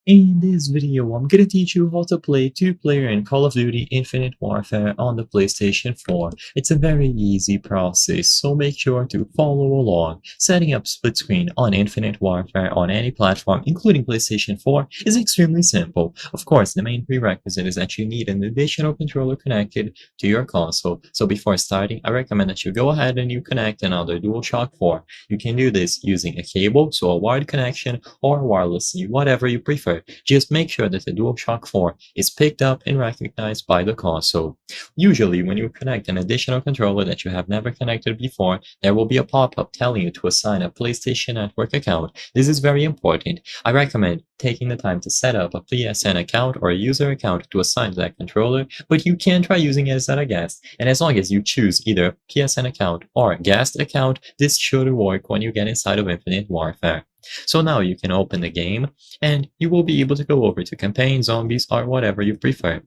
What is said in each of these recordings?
In this video, I'm gonna teach you how to play two-player in Call of Duty Infinite Warfare on the PlayStation 4. It's a very easy process, so make sure to follow along. Setting up split screen on Infinite Warfare on any platform, including PlayStation 4, is extremely simple. Of course, the main prerequisite is that you need an additional controller connected to your console. So before starting, I recommend that you go ahead and you connect another DualShock 4. You can do this using a cable, so a wired connection, or wirelessly, whatever you prefer. Just make sure that the DualShock 4 is picked up and recognized by the console. Usually, when you connect an additional controller that you have never connected before, there will be a pop-up telling you to assign a PlayStation Network account. This is very important. I recommend taking the time to set up a PSN account or a user account to assign to that controller, but you can try using it as a guest. And as long as you choose either a PSN account or a guest account, this should work when you get inside of Infinite Warfare. So now you can open the game and you will be able to go over to campaign, zombies, or whatever you prefer.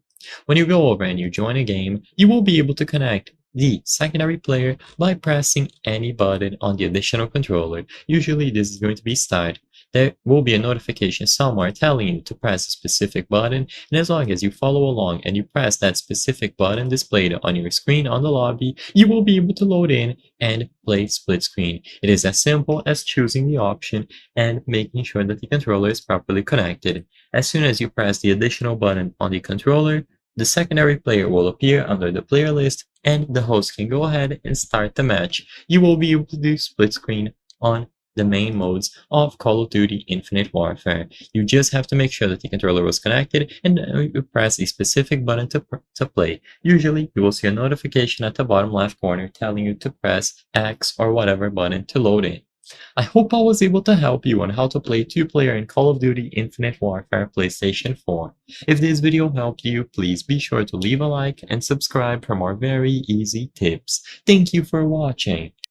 When you go over and you join a game, you will be able to connect the secondary player by pressing any button on the additional controller. Usually this is going to be start. There will be a notification somewhere telling you to press a specific button, and as long as you follow along and you press that specific button displayed on your screen on the lobby, you will be able to load in and play split screen. It is as simple as choosing the option and making sure that the controller is properly connected. As soon as you press the additional button on the controller, the secondary player will appear under the player list and the host can go ahead and start the match. You will be able to do split screen on the main modes of Call of Duty Infinite Warfare. You just have to make sure that the controller was connected and you press a specific button to play. Usually, you will see a notification at the bottom left corner telling you to press X or whatever button to load in. I hope I was able to help you on how to play two-player in Call of Duty Infinite Warfare PlayStation 4. If this video helped you, please be sure to leave a like and subscribe for more very easy tips. Thank you for watching.